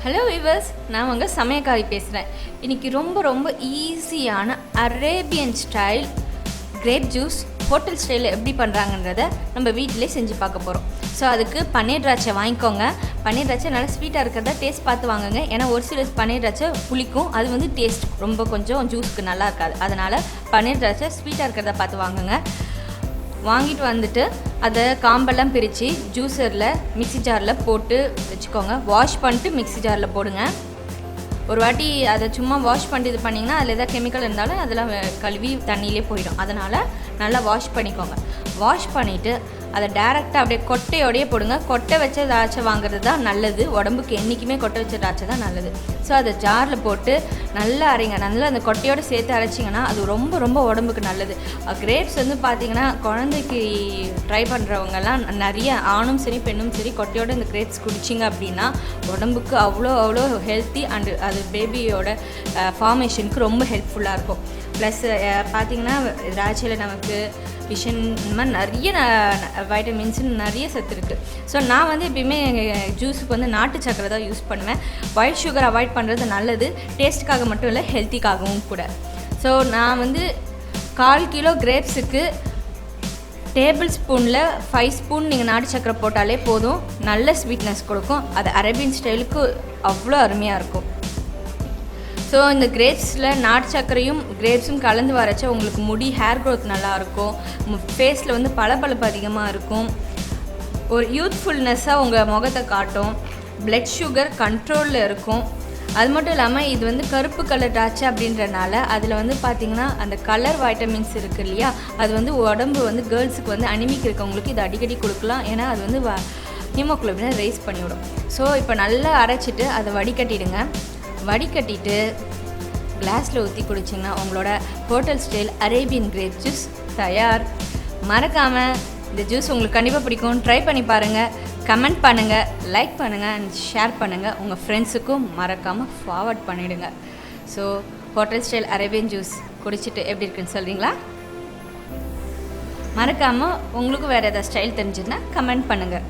Hello viewers, நான் உங்கள் சமையல்காரி பேசுகிறேன். இன்றைக்கி ரொம்ப ஈஸியான Arabian style grape juice hotel ஸ்டைலில் எப்படி பண்ணுறாங்கன்றதை நம்ம வீட்டிலே செஞ்சு பார்க்க போகிறோம். ஸோ அதுக்கு பன்னீர் திராட்சை வாங்கிக்கோங்க. பன்னீர் திராட்சை நல்லா ஸ்வீட்டாக இருக்கிறதா டேஸ்ட் பார்த்து வாங்குங்க. ஏன்னா ஒரு சில பன்னீர் திராட்சை புளிக்கும், அது வந்து டேஸ்ட் ரொம்ப கொஞ்சம் ஜூஸுக்கு நல்லா இருக்காது. அதனால் பன்னீர் திராட்சை ஸ்வீட்டாக இருக்கிறத பார்த்து வாங்குங்க. வாங்கிட்டு வந்துட்டு அதை காம்பெல்லாம் பிரித்து ஜூஸரில் மிக்ஸி ஜாரில் போட்டு வச்சுக்கோங்க. வாஷ் பண்ணிட்டு மிக்ஸி ஜாரில் போடுங்க. ஒரு வாட்டி அதை சும்மா வாஷ் பண்ணிட்டு இது பண்ணிங்கன்னா அதில் எதாவது கெமிக்கல் இருந்தாலும் அதெல்லாம் கழுவி தண்ணியிலே போயிடும். அதனால் நல்லா வாஷ் பண்ணிக்கோங்க. வாஷ் பண்ணிவிட்டு அதை டேரெக்டாக அப்படியே கொட்டையோடையே போடுங்க. கொட்டை வச்ச திராட்சை வாங்குறது தான் நல்லது. உடம்புக்கு என்றைக்குமே கொட்டை வச்ச திராட்சை தான் நல்லது. ஸோ அதை ஜாரில் போட்டு நல்லா அரைங்க. நல்லா அந்த கொட்டையோடு சேர்த்து அரைச்சிங்கன்னா அது ரொம்ப உடம்புக்கு நல்லது. கிரேப்ஸ் வந்து பார்த்திங்கன்னா குழந்தைக்கு ட்ரை பண்ணுறவங்கெல்லாம் நிறைய ஆணும் சரி பெண்ணும் சரி கொட்டையோடு இந்த கிரேப்ஸ் குடிச்சிங்க அப்படின்னா உடம்புக்கு அவ்வளோ ஹெல்த்தி அண்டு அது பேபியோட ஃபார்மேஷனுக்கு ரொம்ப ஹெல்ப்ஃபுல்லாக இருக்கும். ப்ளஸ் பார்த்திங்கன்னா திராட்சையில் நமக்கு விஷன் இந்த மாதிரி நிறைய வைட்டமின்ஸு நிறைய சத்து இருக்குது. ஸோ நான் வந்து எப்பயுமே ஜூஸுக்கு வந்து நாட்டு சக்கரை தான் யூஸ் பண்ணுவேன். ஒயிட் சுகர் அவாய்ட் பண்ணுறது நல்லது. டேஸ்ட்டுக்காக மட்டும் இல்லை, ஹெல்த்திக்காகவும் கூட. ஸோ நான் வந்து 1/4 கிலோ கிரேப்ஸுக்கு டேபிள் ஸ்பூனில் 5 ஸ்பூன் நீங்கள் நாட்டு சக்கரை போட்டாலே போதும். நல்ல ஸ்வீட்னஸ் கொடுக்கும். அது அரேபியன் ஸ்டைலுக்கு அவ்வளோ அருமையாக இருக்கும். ஸோ இந்த கிரேப்ஸில் நாட்டு சர்க்கரையும் கிரேப்ஸும் கலந்து வரச்ச உங்களுக்கு முடி ஹேர் க்ரோத் நல்லாயிருக்கும். ஃபேஸில் வந்து பளபளப்பு அதிகமாக இருக்கும். ஒரு யூத்ஃபுல்னஸ்ஸாக உங்கள் முகத்தை காட்டும். பிளட் சுகர் கண்ட்ரோலில் இருக்கும். அது மட்டும் இல்லாமல் இது வந்து கருப்பு கலர் திராட்சை அப்படின்றனால அதில் வந்து பார்த்திங்கன்னா அந்த கலர் வைட்டமின்ஸ் இருக்குது இல்லையா, அது வந்து உடம்பு வந்து கேர்ள்ஸுக்கு வந்து அனிமிக் இருக்கவங்களுக்கு இது அடிக்கடி கொடுக்கலாம். ஏன்னா அது வந்து ஹீமோகுளோபினை ரைஸ் பண்ணிவிடும். ஸோ இப்போ நல்லா அரைச்சிட்டு அதை வடிகட்டிடுங்க. வடிகட்டிட்டு கிளாஸில் ஊற்றி குடிச்சிங்கன்னா உங்களோட hotel style Arabian grape juice தயார். மறக்காமல் இந்த ஜூஸ் உங்களுக்கு கண்டிப்பாக பிடிக்கும். ட்ரை பண்ணி பாருங்கள். கமெண்ட் பண்ணுங்கள், லைக் பண்ணுங்கள் அண்ட் ஷேர் பண்ணுங்கள். உங்கள் ஃப்ரெண்ட்ஸுக்கும் மறக்காமல் ஃபார்வர்ட் பண்ணிவிடுங்க. So hotel style Arabian juice குடிச்சிட்டு எப்படி இருக்குன்னு சொல்கிறீங்களா? மறக்காமல் உங்களுக்கும் வேறு ஏதாவது ஸ்டைல் தெரிஞ்சுதுன்னா கமெண்ட் பண்ணுங்கள்.